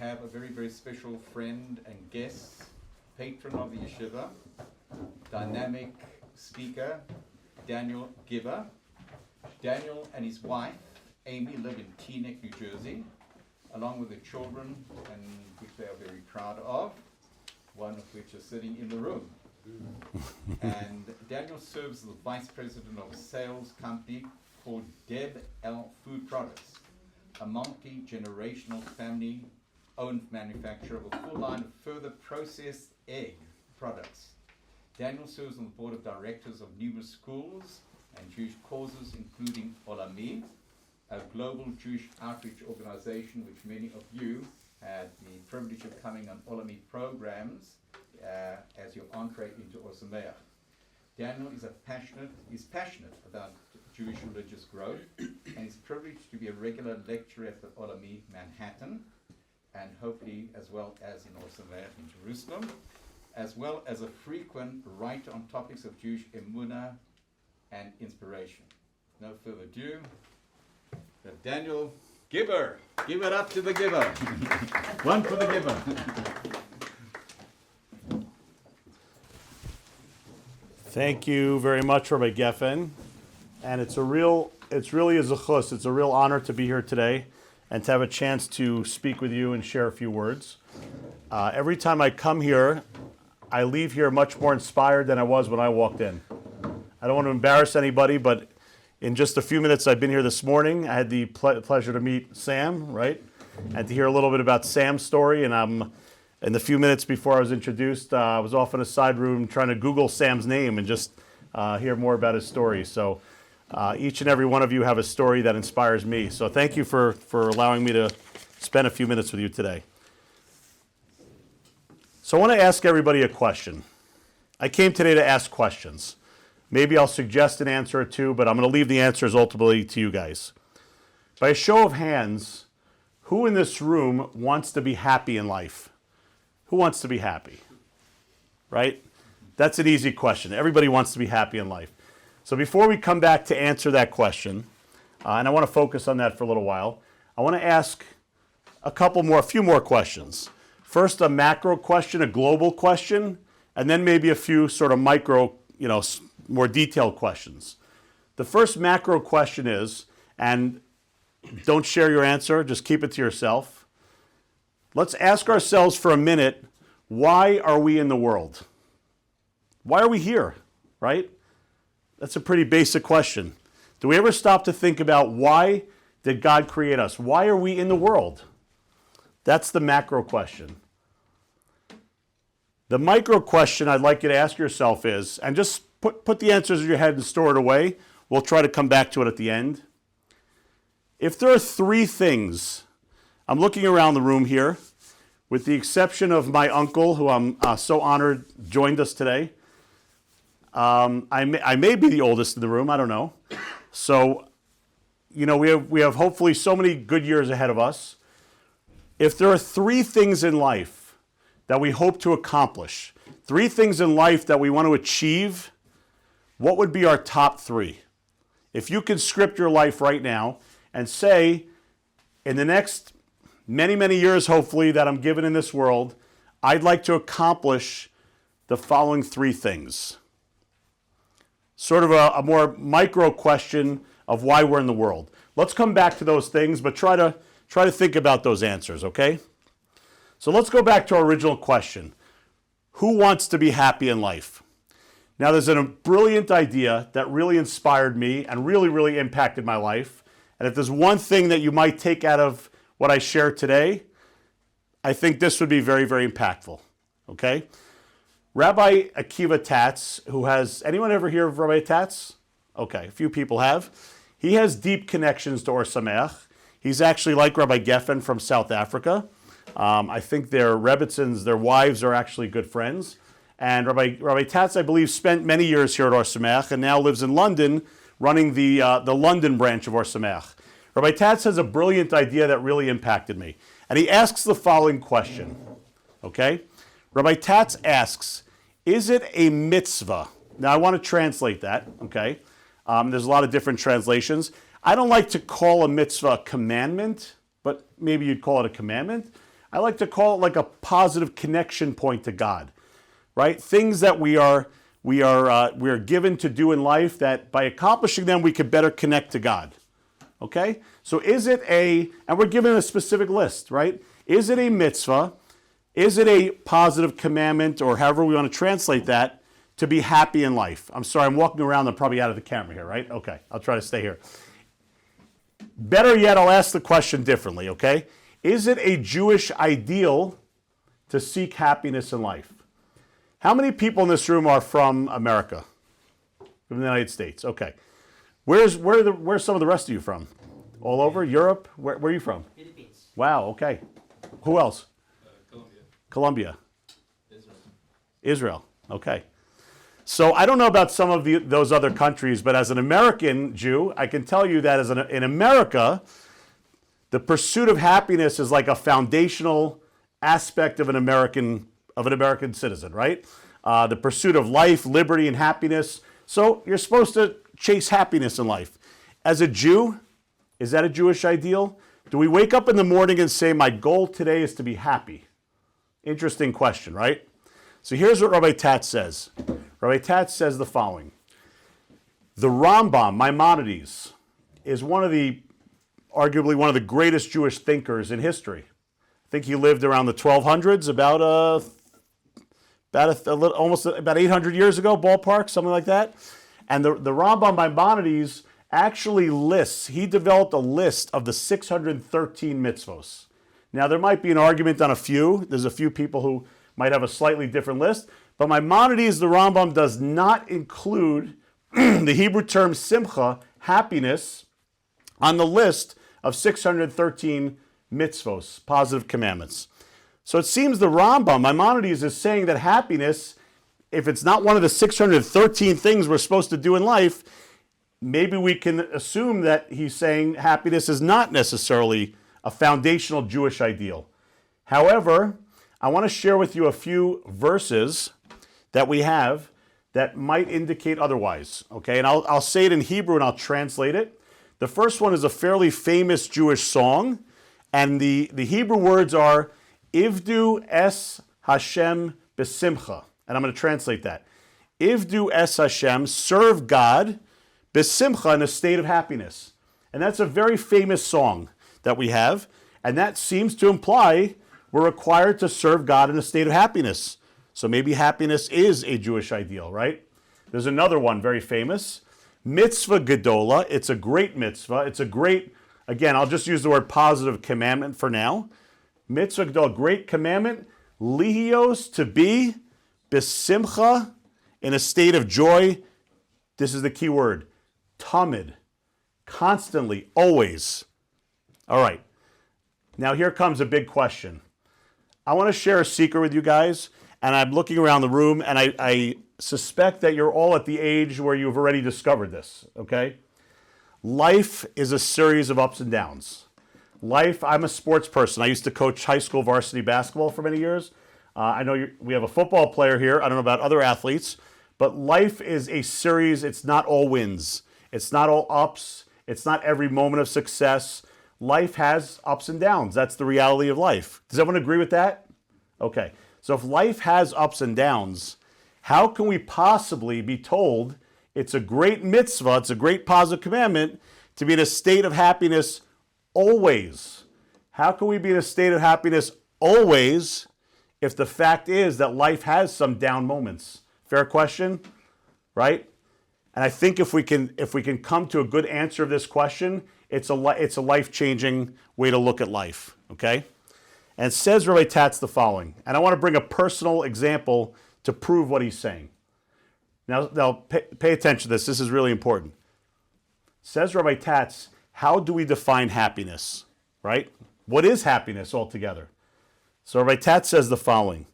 have a very, very special friend and guest, patron of the yeshiva, dynamic speaker, Daniel Gibber. Daniel and his wife, Amy, live in Teaneck, New Jersey, along with their children, and which they are very proud of, one of which is sitting in the room. And Daniel serves as the vice president of a sales company called Deb L Food Products, a multi-generational family-owned manufacturer of a full line of further processed egg products. Daniel serves on the board of directors of numerous schools and Jewish causes, including Olami, a global Jewish outreach organization which many of you had the privilege of coming on Olami programs as your entree into Ohr Somayach. Daniel is passionate about Jewish religious growth and is privileged to be a regular lecturer at the Olami Manhattan, and hopefully as well as in Ohr Somayach in Jerusalem, as well as a frequent writer on topics of Jewish emunah and inspiration. No further ado, Daniel Gibber. Give it up to the Gibber. One for the Gibber. Thank you very much, Rabbi Geffen. And it's really a zechus. It's a real honor to be here today and to have a chance to speak with you and share a few words. Every time I come here, I leave here much more inspired than I was when I walked in. I don't want to embarrass anybody, but in just a few minutes I've been here this morning, I had the pleasure to meet Sam, right? And to hear a little bit about Sam's story. And in the few minutes before I was introduced, I was off in a side room trying to Google Sam's name and just hear more about his story. So each and every one of you have a story that inspires me. So thank you for allowing me to spend a few minutes with you today. So I want to ask everybody a question. I came today to ask questions. Maybe I'll suggest an answer or two, but I'm going to leave the answers ultimately to you guys. By a show of hands, who in this room wants to be happy in life? Who wants to be happy? Right? That's an easy question. Everybody wants to be happy in life. So before we come back to answer that question, and I want to focus on that for a little while, I want to ask a few more questions. First, a macro question, a global question, and then maybe a few sort of micro, more detailed questions. The first macro question is, and don't share your answer, just keep it to yourself. Let's ask ourselves for a minute, why are we in the world? Why are we here, right? That's a pretty basic question. Do we ever stop to think about why did God create us? Why are we in the world? That's the macro question. The micro question I'd like you to ask yourself is, and just put the answers in your head and store it away. We'll try to come back to it at the end. If there are three things, I'm looking around the room here, with the exception of my uncle, who I'm so honored joined us today. I may be the oldest in the room, I don't know. So, we have hopefully so many good years ahead of us. If there are three things in life that we hope to accomplish, three things in life that we want to achieve, what would be our top three? If you could script your life right now and say, in the next many, many years, hopefully, that I'm given in this world, I'd like to accomplish the following three things. Sort of a more micro question of why we're in the world. Let's come back to those things, but try to think about those answers, okay? So let's go back to our original question. Who wants to be happy in life? Now, there's a brilliant idea that really inspired me and really, really impacted my life. And if there's one thing that you might take out of what I share today, I think this would be very, very impactful, okay? Rabbi Akiva Tatz, anyone ever hear of Rabbi Tatz? Okay, a few people have. He has deep connections to Ohr Somayach. He's actually like Rabbi Geffen from South Africa. I think their Rebbitzins, their wives are actually good friends. And Rabbi Tatz, I believe, spent many years here at Ohr Somayach and now lives in London running the London branch of Ohr Somayach. Rabbi Tatz has a brilliant idea that really impacted me. And he asks the following question, okay? Rabbi Tatz asks, is it a mitzvah? Now, I want to translate that, okay? There's a lot of different translations. I don't like to call a mitzvah a commandment, but maybe you'd call it a commandment. I like to call it like a positive connection point to God, right? Things that we are given to do in life that by accomplishing them, we can better connect to God. Okay? So is it and we're given a specific list, right? Is it a mitzvah? Is it a positive commandment, or however we want to translate that, to be happy in life? I'm sorry, I'm walking around. I'm probably out of the camera here, right? Okay, I'll try to stay here. Better yet, I'll ask the question differently, okay? Is it a Jewish ideal to seek happiness in life? How many people in this room are from America? From the United States? Okay. Where's some of the rest of you from? All over? Europe? Where are you from? Philippines. Wow, okay. Who else? Colombia. Israel. Okay. So I don't know about some of those other countries, but as an American Jew, I can tell you that in America, the pursuit of happiness is like a foundational aspect of an American citizen, right? The pursuit of life, liberty, and happiness. So you're supposed to chase happiness in life. As a Jew, is that a Jewish ideal? Do we wake up in the morning and say, my goal today is to be happy? Interesting question, right? So here's what Rabbi Tatz says. Rabbi Tatz says the following. The Rambam, Maimonides, is arguably one of the greatest Jewish thinkers in history. I think he lived around the 1200s, almost about 800 years ago, ballpark, something like that. And the Rambam Maimonides actually he developed a list of the 613 mitzvos. Now, there might be an argument on a few. There's a few people who might have a slightly different list. But Maimonides, the Rambam, does not include the Hebrew term simcha, happiness, on the list of 613 mitzvos, positive commandments. So it seems the Rambam, Maimonides, is saying that happiness, if it's not one of the 613 things we're supposed to do in life, maybe we can assume that he's saying happiness is not necessarily a foundational Jewish ideal. However, I want to share with you a few verses that we have that might indicate otherwise. Okay, and I'll say it in Hebrew and I'll translate it. The first one is a fairly famous Jewish song, and the Hebrew words are Ivdu es Hashem besimcha. And I'm going to translate that. Ivdu es Hashem, serve God, besimcha, in a state of happiness. And that's a very famous song that we have, and that seems to imply we're required to serve God in a state of happiness. So maybe happiness is a Jewish ideal, right? There's another one very famous. Mitzvah gedola. It's a great mitzvah. It's a great, again, I'll just use the word positive commandment for now. Mitzvah gedola, great commandment. Lihios, to be, besimcha, in a state of joy. This is the key word. Tamid, constantly, always. All right. Now here comes a big question. I want to share a secret with you guys, and I'm looking around the room, and I suspect that you're all at the age where you've already discovered this, okay? Life is a series of ups and downs. I'm a sports person. I used to coach high school varsity basketball for many years. I know we have a football player here. I don't know about other athletes, but life is a series. It's not all wins. It's not all ups. It's not every moment of success. Life has ups and downs. That's the reality of life. Does everyone agree with that? Okay. So if life has ups and downs, how can we possibly be told it's a great mitzvah, it's a great positive commandment to be in a state of happiness always? How can we be in a state of happiness always if the fact is that life has some down moments? Fair question, right? And I think if we can come to a good answer of this question, it's a life-changing way to look at life, okay? And it says Rabbi Tatz the following, and I want to bring a personal example to prove what he's saying. Now pay attention to this. This is really important. Says Rabbi Tatz, how do we define happiness, right? What is happiness altogether? So Rabbi Tatz says the following.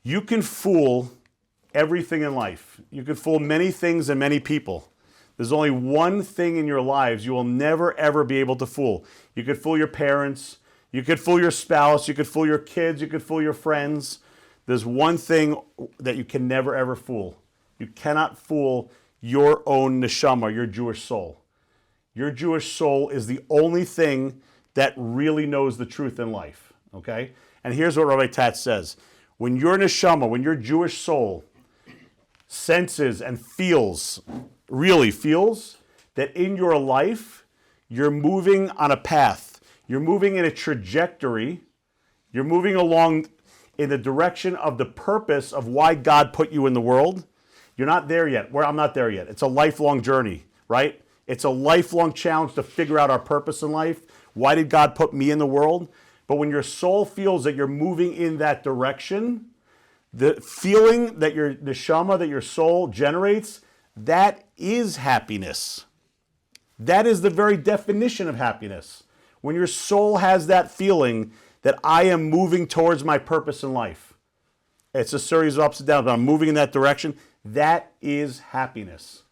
You can fool everything in life. You can fool many things and many people. There's only one thing in your lives you will never, ever be able to fool. You could fool your parents. You could fool your spouse. You could fool your kids. You could fool your friends. There's one thing that you can never, ever fool. You cannot fool your own neshama, your Jewish soul. Your Jewish soul is the only thing that really knows the truth in life, okay? And here's what Rabbi Tatz says. When your neshama, when your Jewish soul senses and feels, really feels, that in your life, you're moving on a path, you're moving in a trajectory, you're moving along in the direction of the purpose of why God put you in the world. You're not there yet. I'm not there yet. It's a lifelong journey, right? It's a lifelong challenge to figure out our purpose in life. Why did God put me in the world? But when your soul feels that you're moving in that direction, the feeling that your neshama, that your soul generates, that is happiness. That is the very definition of happiness. When your soul has that feeling that I am moving towards my purpose in life. It's a series of ups and downs, but I'm moving in that direction. That is happiness.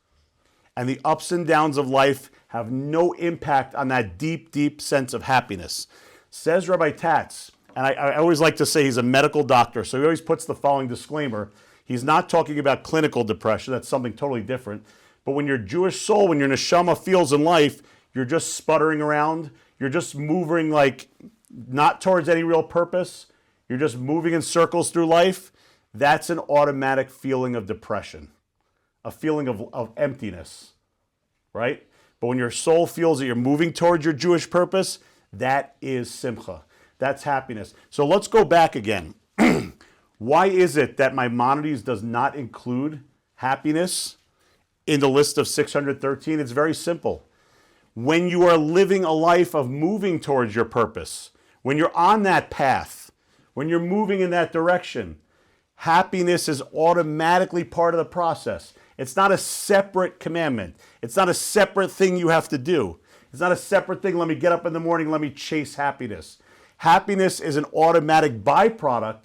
And the ups and downs of life have no impact on that deep, deep sense of happiness. Says Rabbi Tatz, and I always like to say he's a medical doctor, so he always puts the following disclaimer. He's not talking about clinical depression. That's something totally different. But when your Jewish soul, when your neshama feels in life, you're just sputtering around. You're just moving like not towards any real purpose. You're just moving in circles through life. That's an automatic feeling of depression, a feeling of emptiness, right? But when your soul feels that you're moving towards your Jewish purpose, that is simcha. That's happiness. So let's go back again. Why is it that Maimonides does not include happiness in the list of 613? It's very simple. When you are living a life of moving towards your purpose, when you're on that path, when you're moving in that direction, happiness is automatically part of the process. It's not a separate commandment. It's not a separate thing you have to do. It's not a separate thing, let me get up in the morning, let me chase happiness. Happiness is an automatic byproduct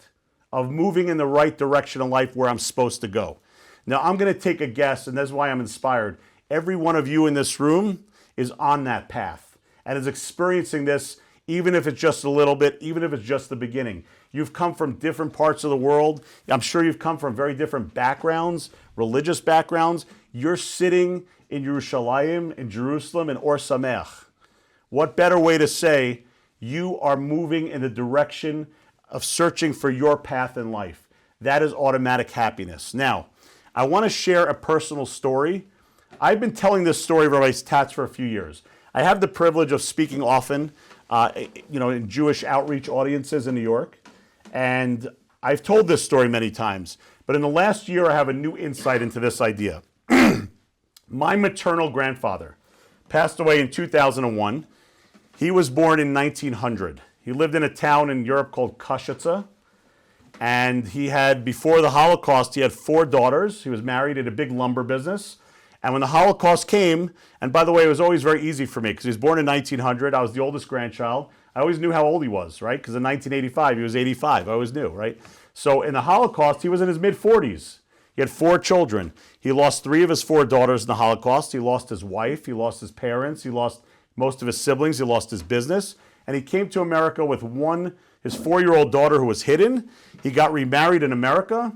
of moving in the right direction in life where I'm supposed to go. Now, I'm going to take a guess, and that's why I'm inspired. Every one of you in this room is on that path and is experiencing this, even if it's just a little bit, even if it's just the beginning. You've come from different parts of the world. I'm sure you've come from very different backgrounds, religious backgrounds. You're sitting in Yerushalayim, in Jerusalem, in Ohr Somayach. What better way to say you are moving in the direction of searching for your path in life? That is automatic happiness. Now, I want to share a personal story. I've been telling this story of Rabbi Tatz for a few years. I have the privilege of speaking often, in Jewish outreach audiences in New York, and I've told this story many times. But in the last year, I have a new insight into this idea. My maternal grandfather passed away in 2001. He was born in 1900. He lived in a town in Europe called Kashitsa. And he had, before the Holocaust, he had 4 daughters. He was married in a big lumber business. And when the Holocaust came, and by the way, it was always very easy for me because he was born in 1900. I was the oldest grandchild. I always knew how old he was, right? Because in 1985, he was 85. I always knew, right? So in the Holocaust, he was in his mid-40s. He had 4 children. He lost 3 of his 4 daughters in the Holocaust. He lost his wife. He lost his parents. He lost most of his siblings. He lost his business. And he came to America with his 4-year-old daughter who was hidden. He got remarried in America.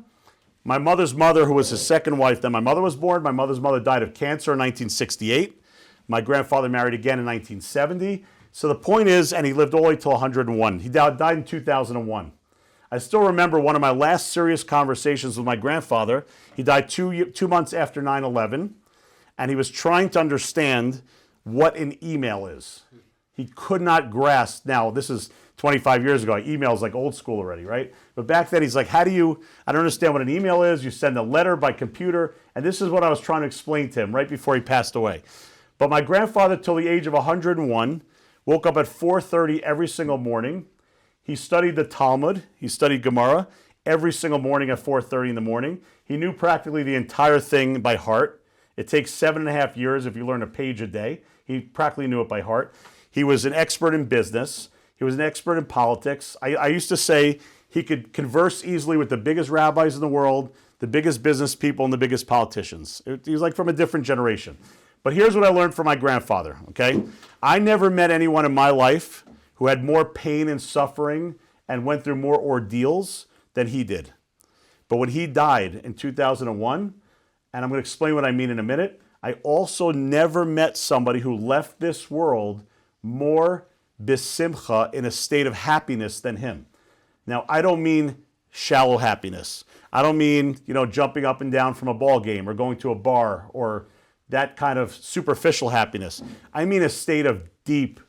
My mother's mother, who was his second wife, then my mother was born. My mother's mother died of cancer in 1968. My grandfather married again in 1970. So the point is, and he lived all the way till 101. He died in 2001. I still remember one of my last serious conversations with my grandfather. He died 2 months after 9/11, and he was trying to understand what an email is. He could not grasp. Now, this is 25 years ago. Email is like old school already, right? But back then, he's like, I don't understand what an email is. You send a letter by computer. And this is what I was trying to explain to him right before he passed away. But my grandfather, till the age of 101, woke up at 4:30 every single morning. He studied the Talmud. He studied Gemara every single morning at 4:30 in the morning. He knew practically the entire thing by heart. It takes 7.5 years if you learn a page a day. He practically knew it by heart. He was an expert in business. He was an expert in politics. I used to say he could converse easily with the biggest rabbis in the world, the biggest business people, and the biggest politicians. He was like from a different generation. But here's what I learned from my grandfather, okay? I never met anyone in my life who had more pain and suffering and went through more ordeals than he did. But when he died in 2001, and I'm going to explain what I mean in a minute, I also never met somebody who left this world more bisimcha, in a state of happiness than him. Now, I don't mean shallow happiness. I don't mean, jumping up and down from a ball game or going to a bar or that kind of superficial happiness. I mean a state of deep,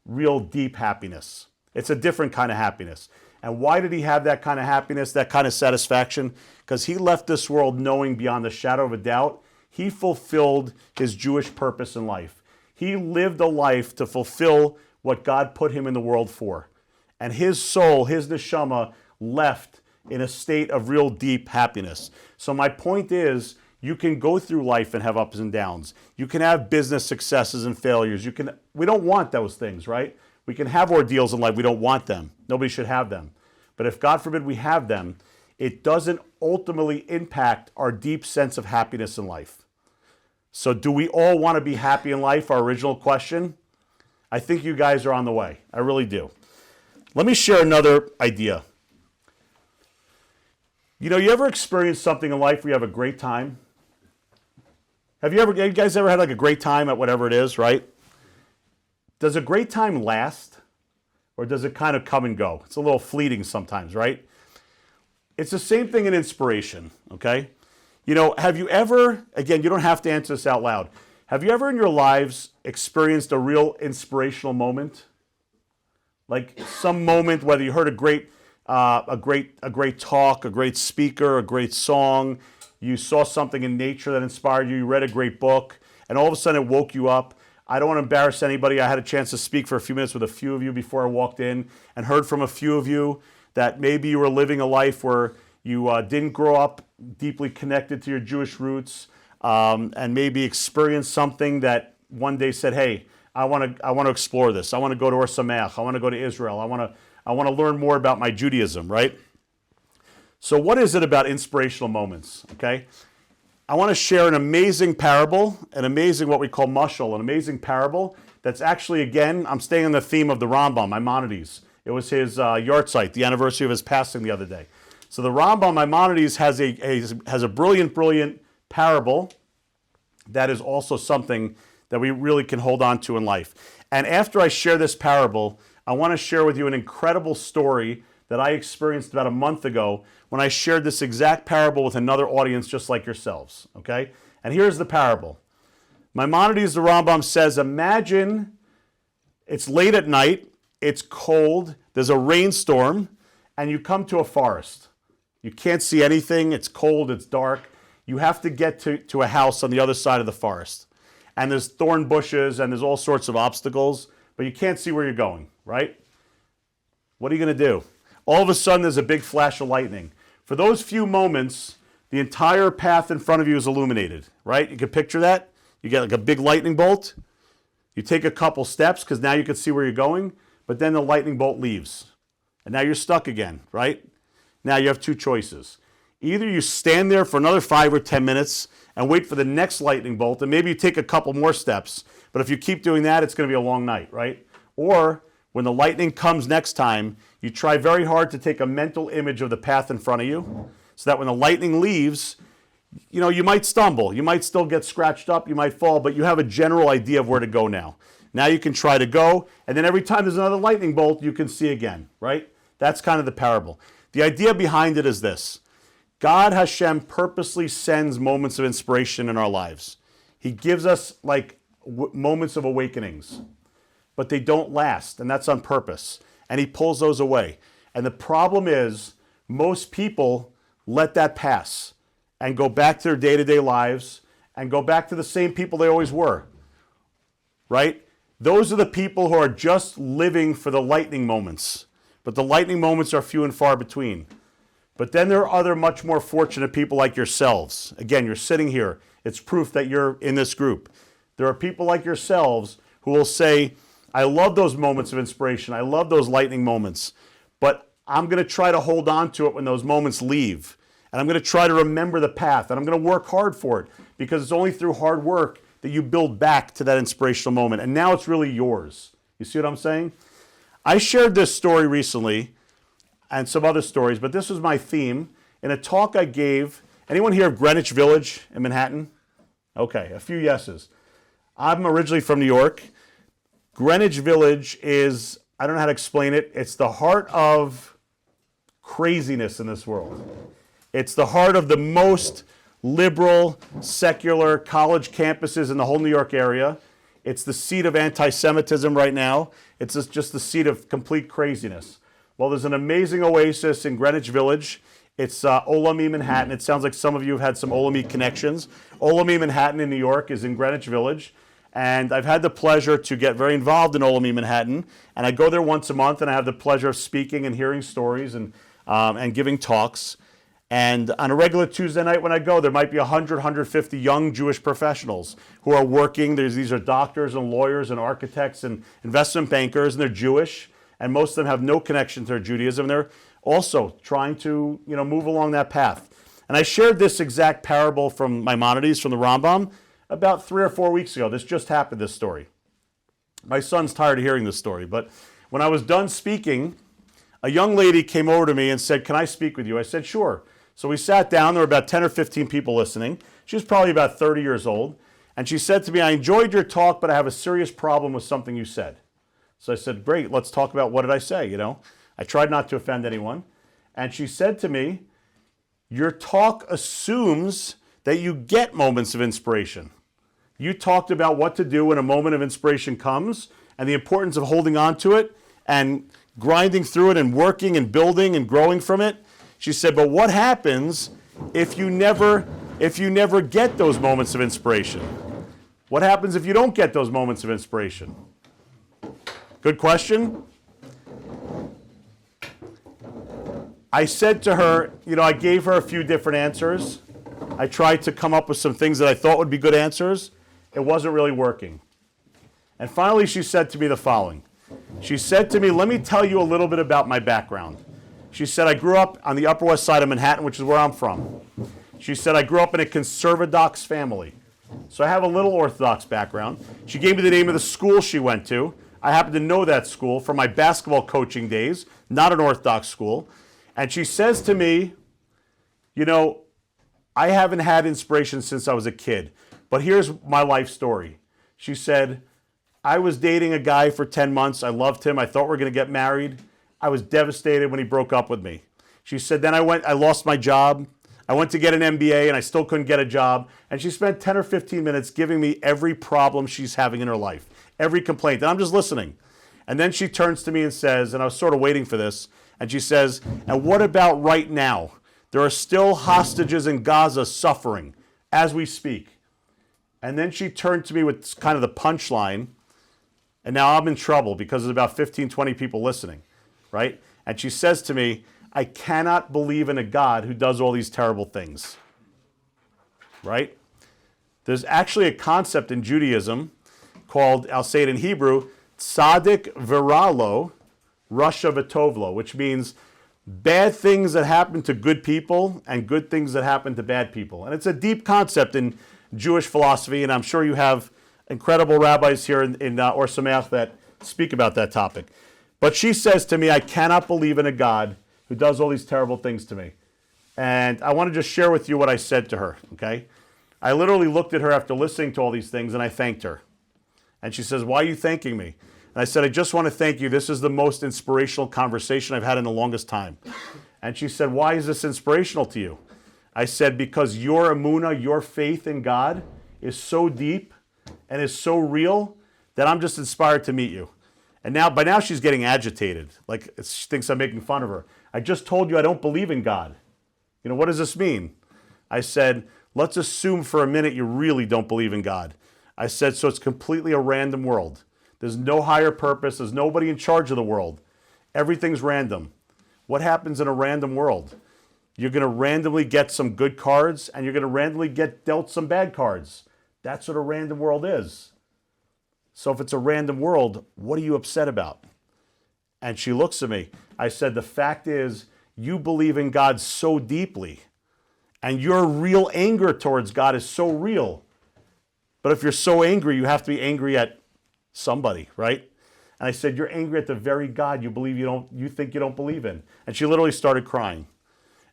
real deep happiness. It's a different kind of happiness. And why did he have that kind of happiness, that kind of satisfaction? Because he left this world knowing beyond the shadow of a doubt he fulfilled his Jewish purpose in life. He lived a life to fulfill what God put him in the world for. And his soul, his neshama, left in a state of real deep happiness. So my point is, you can go through life and have ups and downs. You can have business successes and failures. We don't want those things, right? We can have ordeals in life. We don't want them. Nobody should have them. But if God forbid we have them, it doesn't ultimately impact our deep sense of happiness in life. So do we all want to be happy in life? Our original question. I think you guys are on the way. I really do. Let me share another idea. You ever experienced something in life where you have a great time? Have you guys ever had like a great time at whatever it is, right? Does a great time last? Or does it kind of come and go? It's a little fleeting sometimes, right? It's the same thing in inspiration, okay? Have you ever, again, you don't have to answer this out loud. Have you ever in your lives experienced a real inspirational moment? Like some moment, whether you heard a great talk, a great speaker, a great song, you saw something in nature that inspired you, you read a great book, and all of a sudden it woke you up. I don't want to embarrass anybody. I had a chance to speak for a few minutes with a few of you before I walked in and heard from a few of you that maybe you were living a life where you didn't grow up deeply connected to your Jewish roots, and maybe experienced something that one day said, hey, I want to explore this. I want to go to Ohr Somayach. I want to go to Israel. I want to learn more about my Judaism, right? So what is it about inspirational moments, okay? I want to share an amazing parable, an amazing what we call mashal, an amazing parable that's actually, again, I'm staying on the theme of the Rambam, Maimonides. It was his yahrzeit, the anniversary of his passing the other day. So the Rambam, Maimonides, has a brilliant parable that is also something that we really can hold on to in life. And after I share this parable, I want to share with you an incredible story that I experienced about a month ago when I shared this exact parable with another audience just like yourselves, okay? And here's the parable. Maimonides, the Rambam, says, imagine it's late at night, it's cold, there's a rainstorm, and you come to a forest. You can't see anything, it's cold, it's dark. You have to get to a house on the other side of the forest. And there's thorn bushes and there's all sorts of obstacles, but you can't see where you're going, right? What are you going to do? All of a sudden, there's a big flash of lightning. For those few moments, the entire path in front of you is illuminated, right? You can picture that. You get like a big lightning bolt. You take a couple steps because now you can see where you're going, but then the lightning bolt leaves. And now you're stuck again, right? Now you have two choices. Either you stand there for another 5 or 10 minutes and wait for the next lightning bolt, and maybe you take a couple more steps. But if you keep doing that, it's going to be a long night, right? Or when the lightning comes next time, you try very hard to take a mental image of the path in front of you so that when the lightning leaves, you might stumble. You might still get scratched up. You might fall, but you have a general idea of where to go now. Now you can try to go, and then every time there's another lightning bolt, you can see again, right? That's kind of the parable. The idea behind it is this. God, Hashem, purposely sends moments of inspiration in our lives. He gives us moments of awakenings, but they don't last, and that's on purpose. And he pulls those away. And the problem is, most people let that pass and go back to their day-to-day lives and go back to the same people they always were, right? Those are the people who are just living for the lightning moments. But the lightning moments are few and far between. But then there are other much more fortunate people like yourselves. Again, you're sitting here. It's proof that you're in this group. There are people like yourselves who will say, I love those moments of inspiration. I love those lightning moments. But I'm going to try to hold on to it when those moments leave. And I'm going to try to remember the path. And I'm going to work hard for it. Because it's only through hard work that you build back to that inspirational moment. And now it's really yours. You see what I'm saying? I shared this story recently and some other stories, but this was my theme in a talk I gave. Anyone here of Greenwich Village in Manhattan? Okay, a few yeses. I'm originally from New York. Greenwich Village is, I don't know how to explain it, it's the heart of craziness in this world. It's the heart of the most liberal, secular college campuses in the whole New York area. It's the seat of anti-Semitism right now. It's just the seat of complete craziness. Well, there's an amazing oasis in Greenwich Village. It's Olami Manhattan. It sounds like some of you have had some Olami connections. Olami Manhattan in New York is in Greenwich Village. And I've had the pleasure to get very involved in Olami Manhattan. And I go there once a month, and I have the pleasure of speaking and hearing stories and giving talks. And on a regular Tuesday night when I go, there might be 100, 150 young Jewish professionals who are working. These are doctors and lawyers and architects and investment bankers, and they're Jewish. And most of them have no connection to their Judaism. They're also trying to, move along that path. And I shared this exact parable from Maimonides, from the Rambam, about 3 or 4 weeks ago. This just happened, this story. My son's tired of hearing this story, but when I was done speaking, a young lady came over to me and said, "Can I speak with you?" I said, "Sure." So we sat down. There were about 10 or 15 people listening. She was probably about 30 years old. And she said to me, "I enjoyed your talk, but I have a serious problem with something you said." So I said, "Great, let's talk about what did I say, I tried not to offend anyone. And she said to me, "Your talk assumes that you get moments of inspiration. You talked about what to do when a moment of inspiration comes and the importance of holding on to it and grinding through it and working and building and growing from it." She said, "But what happens if you never get those moments of inspiration? What happens if you don't get those moments of inspiration?" Good question. I said to her, I gave her a few different answers. I tried to come up with some things that I thought would be good answers. It wasn't really working. And finally, she said to me the following. She said to me, "Let me tell you a little bit about my background." She said, "I grew up on the Upper West Side of Manhattan, which is where I'm from." She said, "I grew up in a conservadox family. So I have a little Orthodox background." She gave me the name of the school she went to. I happen to know that school from my basketball coaching days, not an Orthodox school. And she says to me, "I haven't had inspiration since I was a kid, but here's my life story." She said, "I was dating a guy for 10 months. I loved him. I thought we were going to get married. I was devastated when he broke up with me." She said, "Then I lost my job. I went to get an MBA and I still couldn't get a job." And she spent 10 or 15 minutes giving me every problem she's having in her life, every complaint. And I'm just listening. And then she turns to me and says, and I was sort of waiting for this, and she says, "And what about right now? There are still hostages in Gaza suffering as we speak." And then she turned to me with kind of the punchline, and now I'm in trouble because there's about 15, 20 people listening, right? And she says to me, "I cannot believe in a God who does all these terrible things," right? There's actually a concept in Judaism called, I'll say it in Hebrew, Tzadik Viralo, Rasha V'Tovlo, which means bad things that happen to good people and good things that happen to bad people. And it's a deep concept in Jewish philosophy, and I'm sure you have incredible rabbis here in Ohr Somayach that speak about that topic. But she says to me, "I cannot believe in a God who does all these terrible things to me." And I want to just share with you what I said to her, okay? I literally looked at her after listening to all these things, and I thanked her. And she says, "Why are you thanking me?" And I said, "I just want to thank you. This is the most inspirational conversation I've had in the longest time." And she said, "Why is this inspirational to you?" I said, "Because your emunah, your faith in God is so deep and is so real that I'm just inspired to meet you." And by now she's getting agitated, like she thinks I'm making fun of her. "I just told you I don't believe in God. What does this mean?" I said, "Let's assume for a minute you really don't believe in God." I said, "So it's completely a random world. There's no higher purpose. There's nobody in charge of the world. Everything's random. What happens in a random world? You're going to randomly get some good cards, and you're going to randomly get dealt some bad cards. That's what a random world is. So if it's a random world, what are you upset about?" And she looks at me. I said, "The fact is, you believe in God so deeply, and your real anger towards God is so real. But if you're so angry, you have to be angry at somebody, right?" And I said, "You're angry at the very God you think you don't believe in." And she literally started crying.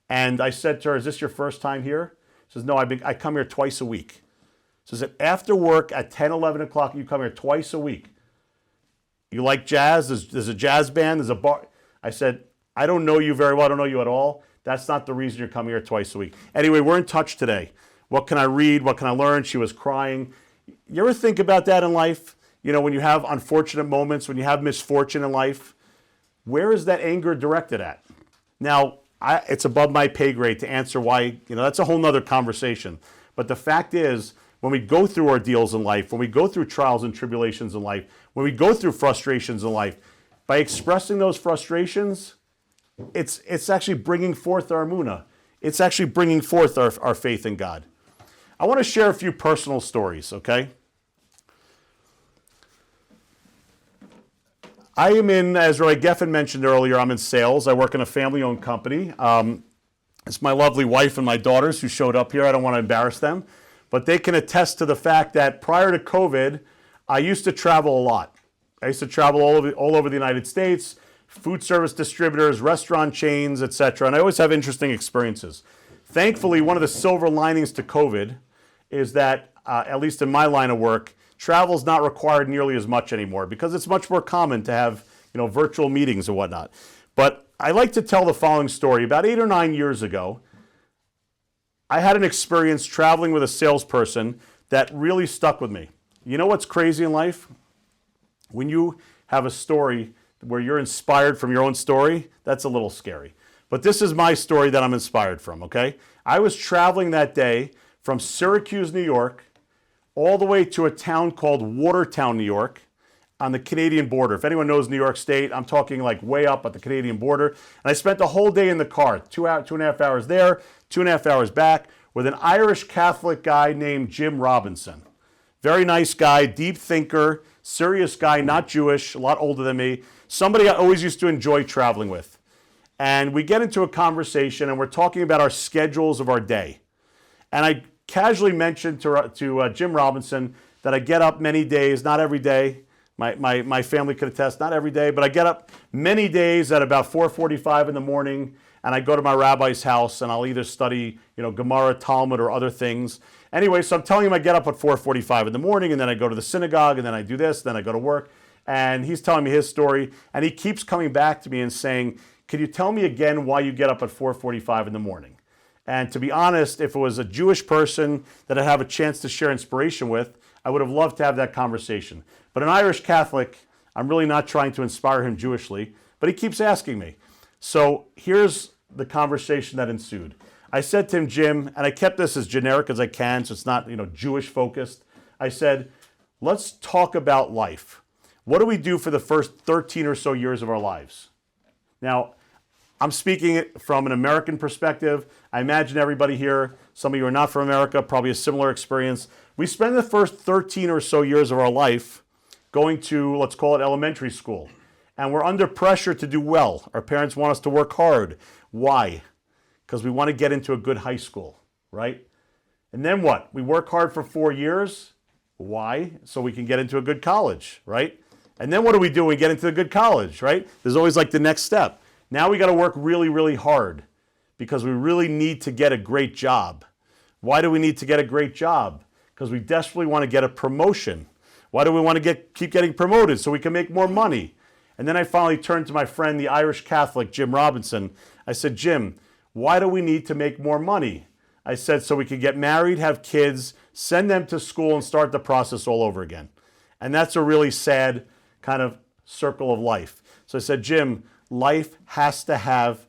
And I said to her, "Is this your first time here?" She says, "No, I come here twice a week." She said, "After work at 10, 11 o'clock, you come here twice a week. You like jazz? There's a jazz band, there's a bar. I said, I don't know you very well. I don't know you at all. That's not the reason you're coming here twice a week. Anyway, we're in touch today. What can I read? What can I learn? She was crying. You ever think about that in life? You know, when you have unfortunate moments, when you have misfortune in life, where is that anger directed at? Now, it's above my pay grade to answer why, that's a whole nother conversation. But the fact is, when we go through ordeals in life, when we go through trials and tribulations in life, when we go through frustrations in life, by expressing those frustrations, it's actually bringing forth our emunah. It's actually bringing forth our faith in God. I want to share a few personal stories, okay? I am in, as Roy Geffen mentioned earlier, I'm in sales. I work in a family-owned company. It's my lovely wife and my daughters who showed up here. I don't want to embarrass them. But they can attest to the fact that prior to COVID, I used to travel a lot. I used to travel all over the United States, food service distributors, restaurant chains, etc. And I always have interesting experiences. Thankfully, one of the silver linings to COVID is that, at least in my line of work, travel is not required nearly as much anymore because it's much more common to have, virtual meetings and whatnot. But I like to tell the following story. About 8 or 9 years ago, I had an experience traveling with a salesperson that really stuck with me. You know what's crazy in life? When you have a story where you're inspired from your own story, that's a little scary. But this is my story that I'm inspired from, okay? I was traveling that day from Syracuse, New York, all the way to a town called Watertown, New York, on the Canadian border. If anyone knows New York State, I'm talking like way up at the Canadian border. And I spent the whole day in the car, 2.5 hours there, 2.5 hours back, with an Irish Catholic guy named Jim Robinson. Very nice guy, deep thinker, serious guy, not Jewish, a lot older than me. Somebody I always used to enjoy traveling with. And we get into a conversation and we're talking about our schedules of our day. And I casually mentioned to Jim Robinson that I get up many days, not every day. My family could attest, not every day, but I get up many days at about 4:45 in the morning, and I go to my rabbi's house, and I'll either study, Gemara, Talmud, or other things. Anyway, so I'm telling him I get up at 4:45 in the morning, and then I go to the synagogue, and then I do this, then I go to work. And he's telling me his story, and he keeps coming back to me and saying, "Can you tell me again why you get up at 4:45 in the morning?" And to be honest, if it was a Jewish person that I'd have a chance to share inspiration with, I would have loved to have that conversation. But an Irish Catholic, I'm really not trying to inspire him Jewishly, but he keeps asking me. So here's the conversation that ensued. I said to him, Jim, and I kept this as generic as I can, so it's not, Jewish focused. I said, let's talk about life. What do we do for the first 13 or so years of our lives? Now, I'm speaking it from an American perspective. I imagine everybody here, some of you are not from America, probably a similar experience. We spend the first 13 or so years of our life going to, let's call it elementary school. And we're under pressure to do well. Our parents want us to work hard. Why? Because we want to get into a good high school, right? And then what? We work hard for 4 years. Why? So we can get into a good college, right? And then what do we do when we get into a good college, right? There's always like the next step. Now we got to work really, really hard because we really need to get a great job. Why do we need to get a great job? Because we desperately want to get a promotion. Why do we want to keep getting promoted? So we can make more money. And then I finally turned to my friend, the Irish Catholic, Jim Robinson. I said, Jim, why do we need to make more money? I said, so we can get married, have kids, send them to school, and start the process all over again. And that's a really sad kind of circle of life. So I said, Jim, life has to have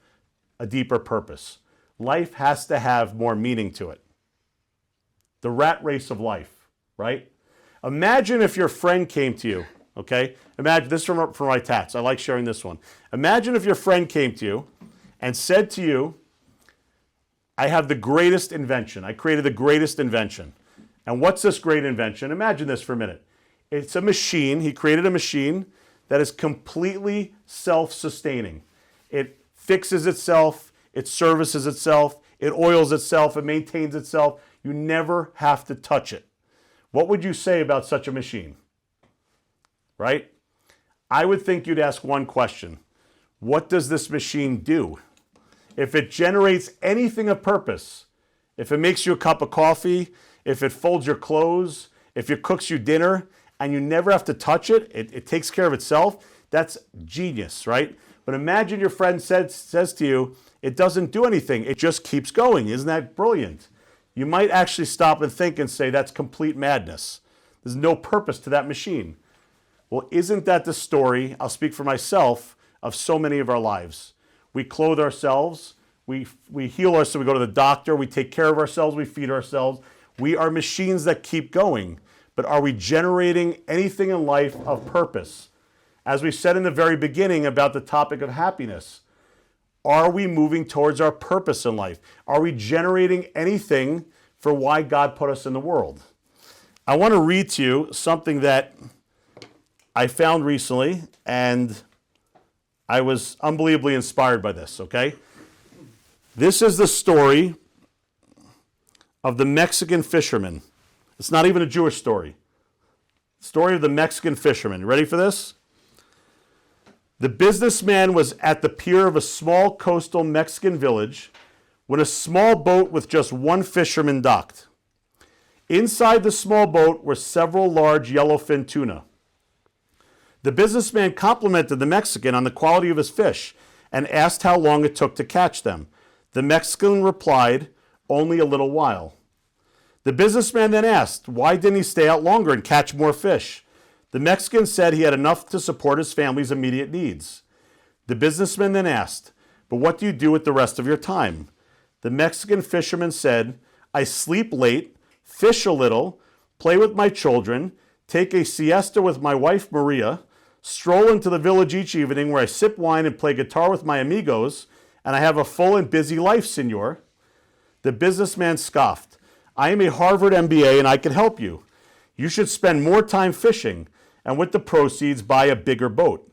a deeper purpose. Life has to have more meaning to it. The rat race of life, right? Imagine if your friend came to you, okay? Imagine, this is from my tats. I like sharing this one. Imagine if your friend came to you and said to you, I have the greatest invention. I created the greatest invention. And what's this great invention? Imagine this for a minute. It's a machine. He created a machine that is completely self-sustaining. It fixes itself. It services itself. It oils itself. It maintains itself. You never have to touch it. What would you say about such a machine? Right? I would think you'd ask one question. What does this machine do? If it generates anything of purpose, if it makes you a cup of coffee, if it folds your clothes, if it cooks you dinner, and you never have to touch it, it takes care of itself, that's genius, right? But imagine your friend says to you, it doesn't do anything, it just keeps going. Isn't that brilliant? You might actually stop and think and say, that's complete madness. There's no purpose to that machine. Well, isn't that the story, I'll speak for myself, of so many of our lives? We clothe ourselves, we heal ourselves, we go to the doctor, we take care of ourselves, we feed ourselves. We are machines that keep going. But are we generating anything in life of purpose? As we said in the very beginning about the topic of happiness, are we moving towards our purpose in life? Are we generating anything for why God put us in the world? I want to read to you something that I found recently, and I was unbelievably inspired by this, okay? This is the story of the Mexican fisherman. It's not even a Jewish story. Story of the Mexican fisherman. You ready for this? The businessman was at the pier of a small coastal Mexican village when a small boat with just one fisherman docked. Inside the small boat were several large yellowfin tuna. The businessman complimented the Mexican on the quality of his fish and asked how long it took to catch them. The Mexican replied, only a little while. The businessman then asked, why didn't he stay out longer and catch more fish? The Mexican said he had enough to support his family's immediate needs. The businessman then asked, but what do you do with the rest of your time? The Mexican fisherman said, I sleep late, fish a little, play with my children, take a siesta with my wife Maria, stroll into the village each evening where I sip wine and play guitar with my amigos, and I have a full and busy life, senor. The businessman scoffed. I am a Harvard MBA and I can help you. You should spend more time fishing and with the proceeds buy a bigger boat.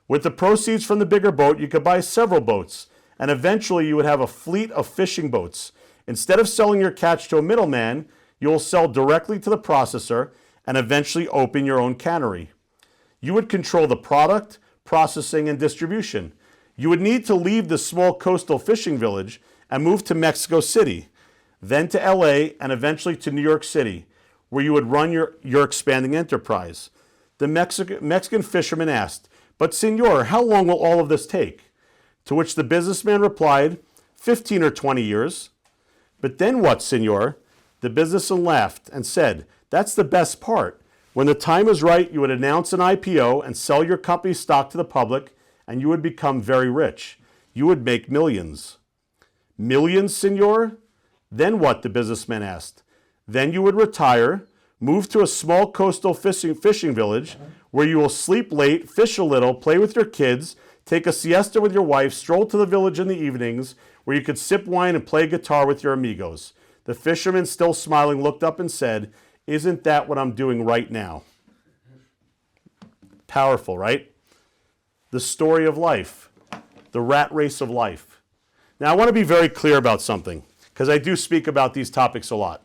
With the proceeds from the bigger boat, you could buy several boats and eventually you would have a fleet of fishing boats. Instead of selling your catch to a middleman, you will sell directly to the processor and eventually open your own cannery. You would control the product, processing, and distribution. You would need to leave the small coastal fishing village and move to Mexico City, then to LA, and eventually to New York City, where you would run your expanding enterprise. The Mexican fisherman asked, but senor, how long will all of this take? To which the businessman replied, 15 or 20 years. But then what, senor? The businessman laughed and said, that's the best part. When the time is right, you would announce an IPO and sell your company's stock to the public, and you would become very rich. You would make millions. Millions, senor? Then what, the businessman asked. Then you would retire, move to a small coastal fishing village where you will sleep late, fish a little, play with your kids, take a siesta with your wife, stroll to the village in the evenings where you could sip wine and play guitar with your amigos. The fisherman, still smiling, looked up and said, isn't that what I'm doing right now? Powerful, right? The story of life, the rat race of life. Now, I want to be very clear about something, because I do speak about these topics a lot.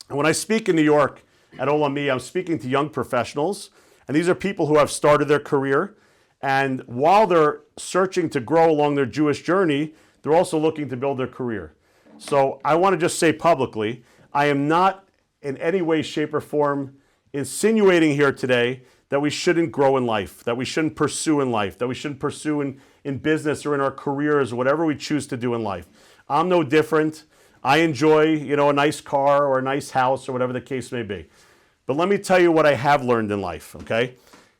And when I speak in New York at Olami, I'm speaking to young professionals, and these are people who have started their career, and while they're searching to grow along their Jewish journey, they're also looking to build their career. So I want to just say publicly, I am not in any way, shape, or form insinuating here today that we shouldn't grow in life, that we shouldn't pursue in life, that we shouldn't pursue in business or in our careers or whatever we choose to do in life. I'm no different. I enjoy, a nice car or a nice house or whatever the case may be. But let me tell you what I have learned in life, okay?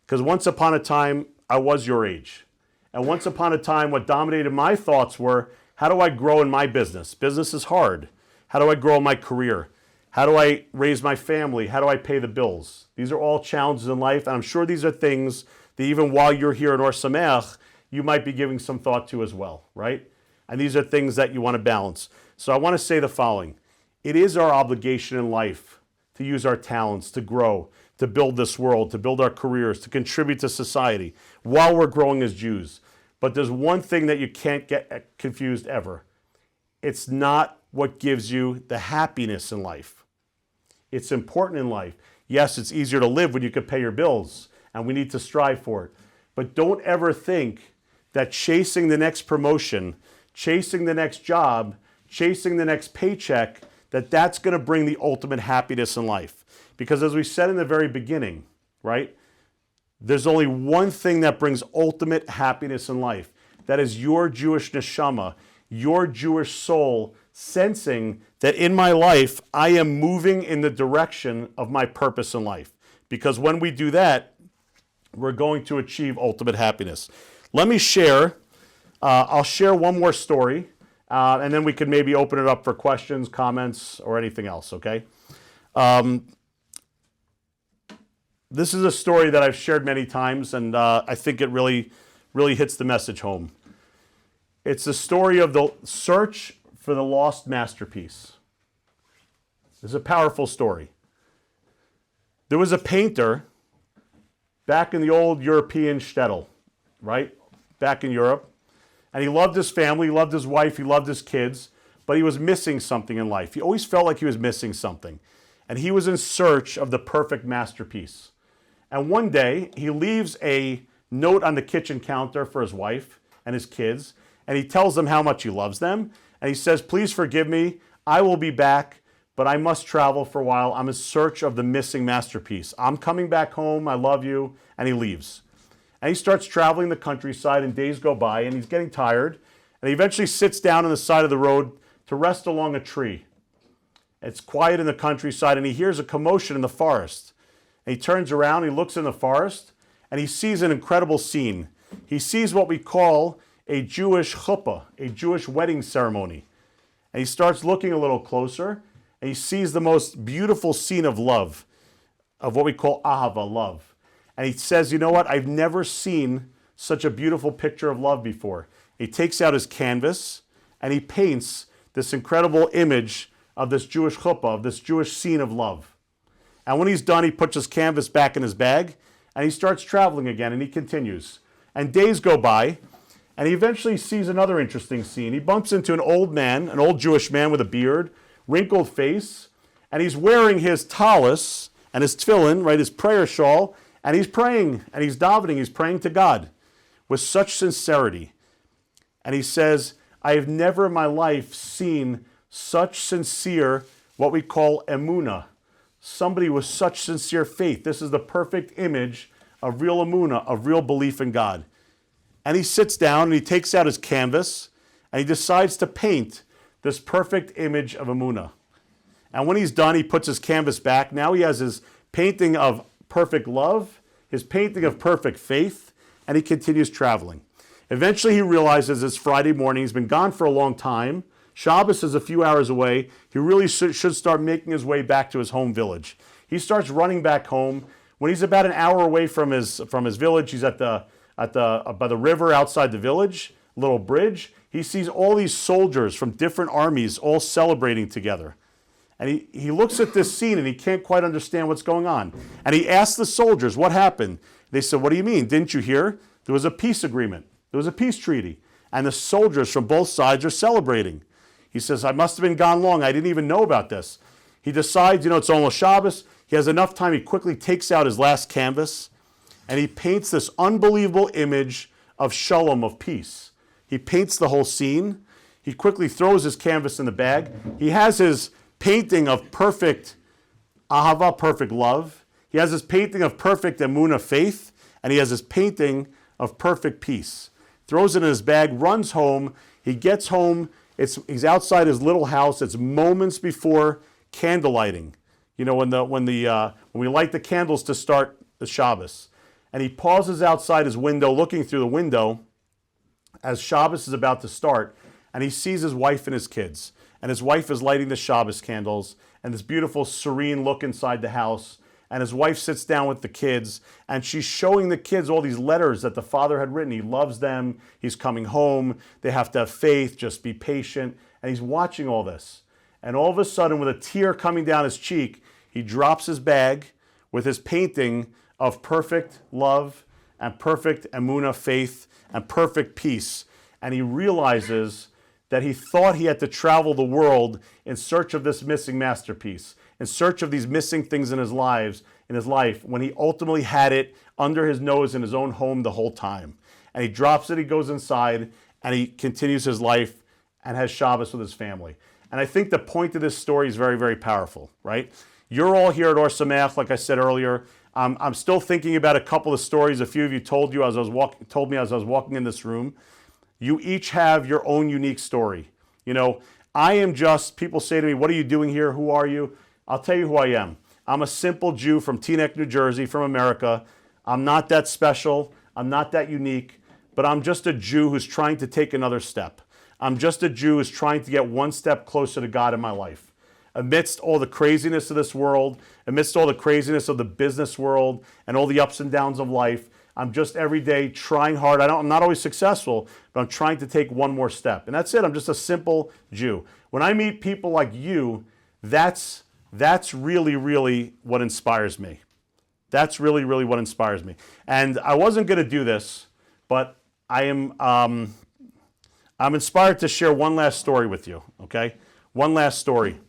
Because once upon a time, I was your age. And once upon a time, what dominated my thoughts were, how do I grow in my business? Business is hard. How do I grow in my career? How do I raise my family? How do I pay the bills? These are all challenges in life, and I'm sure these are things that even while you're here in Ohr Somayach, you might be giving some thought to as well, right? And these are things that you want to balance. So I want to say the following. It is our obligation in life to use our talents, to grow, to build this world, to build our careers, to contribute to society while we're growing as Jews. But there's one thing that you can't get confused ever. It's not what gives you the happiness in life. It's important in life. Yes, it's easier to live when you can pay your bills, and we need to strive for it. But don't ever think that chasing the next promotion, chasing the next job, chasing the next paycheck, that's going to bring the ultimate happiness in life. Because as we said in the very beginning, right? There's only one thing that brings ultimate happiness in life. That is your Jewish neshama, your Jewish soul, sensing that in my life, I am moving in the direction of my purpose in life. Because when we do that, we're going to achieve ultimate happiness. Let me share, I'll share one more story, and then we can maybe open it up for questions, comments, or anything else, okay? This is a story that I've shared many times, and I think it really hits the message home. It's the story of the search for the lost masterpiece. It's a powerful story. There was a painter back in the old European shtetl, right? Back in Europe. And he loved his family, he loved his wife, he loved his kids, but he was missing something in life. He always felt like he was missing something. And he was in search of the perfect masterpiece. And one day, he leaves a note on the kitchen counter for his wife and his kids, and he tells them how much he loves them. And he says, please forgive me, I will be back, but I must travel for a while. I'm in search of the missing masterpiece. I'm coming back home, I love you, and he leaves. And he starts traveling the countryside, and days go by, and he's getting tired, and he eventually sits down on the side of the road to rest along a tree. It's quiet in the countryside, and he hears a commotion in the forest. And he turns around, he looks in the forest, and he sees an incredible scene. He sees what we call a Jewish chuppah, a Jewish wedding ceremony. And he starts looking a little closer, and he sees the most beautiful scene of love, of what we call ahava, love. And he says, you know what, I've never seen such a beautiful picture of love before. He takes out his canvas, and he paints this incredible image of this Jewish chuppah, of this Jewish scene of love. And when he's done, he puts his canvas back in his bag, and he starts traveling again, and he continues. And days go by, and he eventually sees another interesting scene. He bumps into an old man, an old Jewish man with a beard, wrinkled face, and he's wearing his talis and his tefillin, right, his prayer shawl, and he's praying, and he's davening, he's praying to God with such sincerity. And he says, I have never in my life seen such sincere, what we call emunah, somebody with such sincere faith. This is the perfect image of real emunah, of real belief in God. And he sits down and he takes out his canvas and he decides to paint this perfect image of emunah. And when he's done, he puts his canvas back. Now he has his painting of perfect love, his painting of perfect faith, and he continues traveling. Eventually he realizes it's Friday morning. He's been gone for a long time. Shabbos is a few hours away. He really should start making his way back to his home village. He starts running back home. When he's about an hour away from his village, he's by the river outside the village, little bridge. He sees all these soldiers from different armies all celebrating together. And he looks at this scene and he can't quite understand what's going on. And he asks the soldiers, what happened? They said, what do you mean? Didn't you hear? There was a peace agreement. There was a peace treaty. And the soldiers from both sides are celebrating. He says, I must have been gone long. I didn't even know about this. He decides, it's almost Shabbos. He has enough time. He quickly takes out his last canvas and he paints this unbelievable image of shalom, of peace. He paints the whole scene. He quickly throws his canvas in the bag. He has his painting of perfect ahava, perfect love. He has his painting of perfect emunah, faith. And he has his painting of perfect peace. Throws it in his bag, runs home. He gets home. He's outside his little house. It's moments before candle lighting. When we light the candles to start the Shabbos. And he pauses outside his window, looking through the window as Shabbos is about to start. And he sees his wife and his kids. And his wife is lighting the Shabbos candles. And this beautiful, serene look inside the house. And his wife sits down with the kids. And she's showing the kids all these letters that the father had written. He loves them. He's coming home. They have to have faith. Just be patient. And he's watching all this. And all of a sudden, with a tear coming down his cheek, he drops his bag with his painting of perfect love and perfect emunah, faith, and perfect peace. And he realizes that he thought he had to travel the world in search of this missing masterpiece, in search of these missing things in his life, when he ultimately had it under his nose in his own home the whole time. And he drops it, he goes inside, and he continues his life and has Shabbos with his family. And I think the point of this story is very, very powerful, right? You're all here at Ohr Somayach, like I said earlier. I'm still thinking about a couple of stories a few of you told me as I was walking in this room. You each have your own unique story. I am just, people say to me, what are you doing here? Who are you? I'll tell you who I am. I'm a simple Jew from Teaneck, New Jersey, from America. I'm not that special. I'm not that unique, but I'm just a Jew who's trying to take another step. I'm just a Jew who's trying to get one step closer to God in my life. Amidst all the craziness of this world, amidst all the craziness of the business world and all the ups and downs of life, I'm just every day trying hard. I'm not always successful, but I'm trying to take one more step. And that's it. I'm just a simple Jew. When I meet people like you, that's really, really what inspires me. That's really, really what inspires me. And I wasn't going to do this, but I'm inspired to share one last story with you, okay? One last story.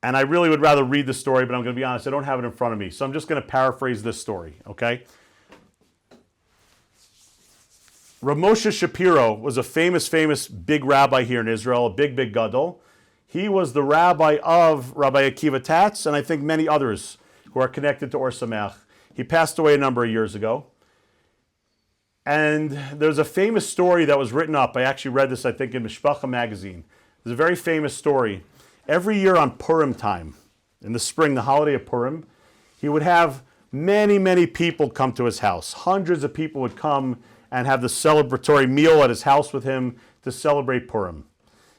And I really would rather read the story, but I'm going to be honest, I don't have it in front of me. So I'm just going to paraphrase this story, okay? Rav Moshe Shapiro was a famous big rabbi here in Israel, a big gadol. He was the rabbi of Rabbi Akiva Tatz, and I think many others who are connected to Ohr Somayach. He passed away a number of years ago. And there's a famous story that was written up. I actually read this, I think, in Mishpacha magazine. There's a very famous story. Every year on Purim time, in the spring, the holiday of Purim, he would have many people come to his house. Hundreds of people would come and have the celebratory meal at his house with him to celebrate Purim.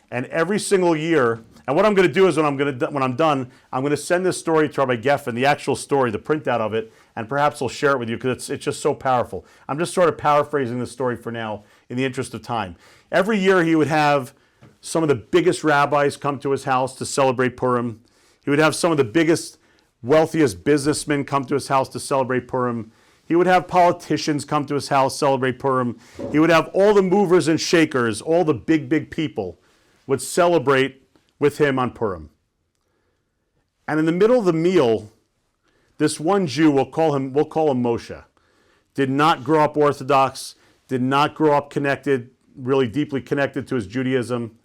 And every single year, and what I'm going to do is when I'm done, I'm going to send this story to Rabbi Geffen, the actual story, the printout of it, and perhaps I'll share it with you because it's just so powerful. I'm just sort of paraphrasing the story for now in the interest of time. Every year he would have some of the biggest rabbis come to his house to celebrate Purim. He would have some of the biggest, wealthiest businessmen come to his house to celebrate Purim. He would have politicians come to his house, celebrate Purim. He would have all the movers and shakers, all the big people would celebrate with him on Purim. And in the middle of the meal, this one Jew, we'll call him Moshe, did not grow up Orthodox, did not grow up connected, really deeply connected to his Judaism,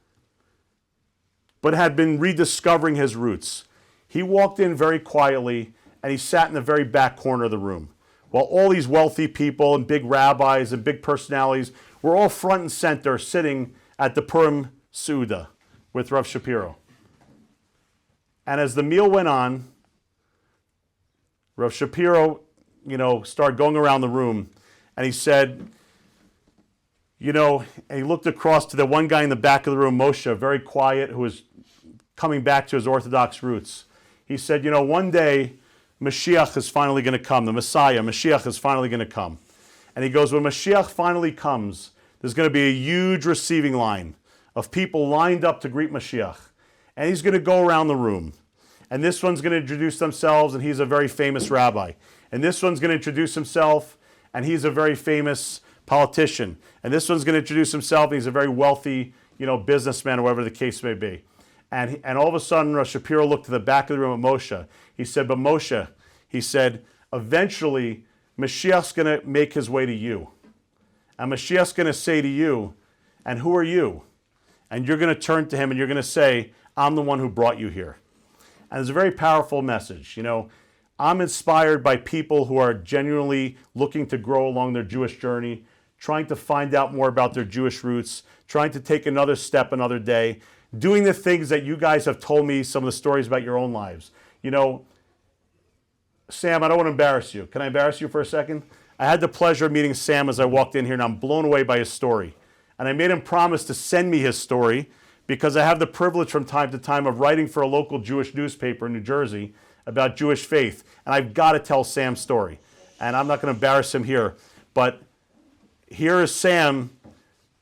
but had been rediscovering his roots. He walked in very quietly and he sat in the very back corner of the room, while all these wealthy people and big rabbis and big personalities were all front and center sitting at the Purim Suda with Rav Shapiro. And as the meal went on, Rav Shapiro, started going around the room and he said, and he looked across to the one guy in the back of the room, Moshe, very quiet, who was coming back to his Orthodox roots. He said, one day Mashiach is finally going to come. The Messiah, Mashiach, is finally going to come. And he goes, when Mashiach finally comes, there's going to be a huge receiving line of people lined up to greet Mashiach. And he's going to go around the room. And this one's going to introduce themselves, and he's a very famous rabbi. And this one's going to introduce himself, and he's a very famous politician. And this one's going to introduce himself, and he's a very wealthy, businessman, or whatever the case may be. And all of a sudden, Rav Shapiro looked to the back of the room at Moshe. He said, but Moshe, he said, eventually, Mashiach's going to make his way to you. And Mashiach's going to say to you, and who are you? And you're going to turn to him and you're going to say, I'm the one who brought you here. And it's a very powerful message. I'm inspired by people who are genuinely looking to grow along their Jewish journey, trying to find out more about their Jewish roots, trying to take another step another day, doing the things that you guys have told me, some of the stories about your own lives. Sam, I don't want to embarrass you. Can I embarrass you for a second? I had the pleasure of meeting Sam as I walked in here, and I'm blown away by his story. And I made him promise to send me his story because I have the privilege from time to time of writing for a local Jewish newspaper in New Jersey about Jewish faith. And I've got to tell Sam's story. And I'm not going to embarrass him here. But here is Sam,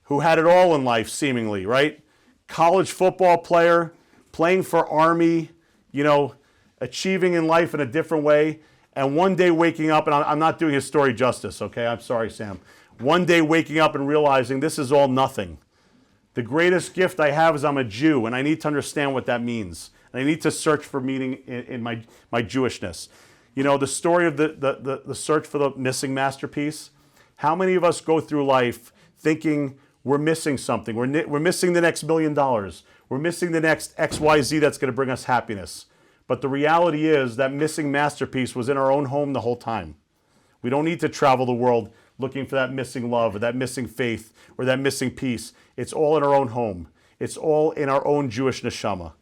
who had it all in life, seemingly, right? College football player, playing for Army, achieving in life in a different way. And one day waking up, and I'm not doing his story justice, okay? I'm sorry, Sam. One day waking up and realizing this is all nothing. The greatest gift I have is I'm a Jew, and I need to understand what that means. And I need to search for meaning in my Jewishness. The story of the search for the missing masterpiece. How many of us go through life thinking we're missing something? We're missing the next $1 million. We're missing the next XYZ that's going to bring us happiness. But the reality is that missing masterpiece was in our own home the whole time. We don't need to travel the world looking for that missing love or that missing faith or that missing peace. It's all in our own home. It's all in our own Jewish neshama.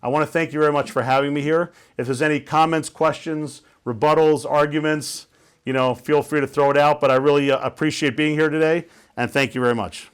I want to thank you very much for having me here. If there's any comments, questions, rebuttals, arguments, feel free to throw it out. But I really appreciate being here today, and thank you very much.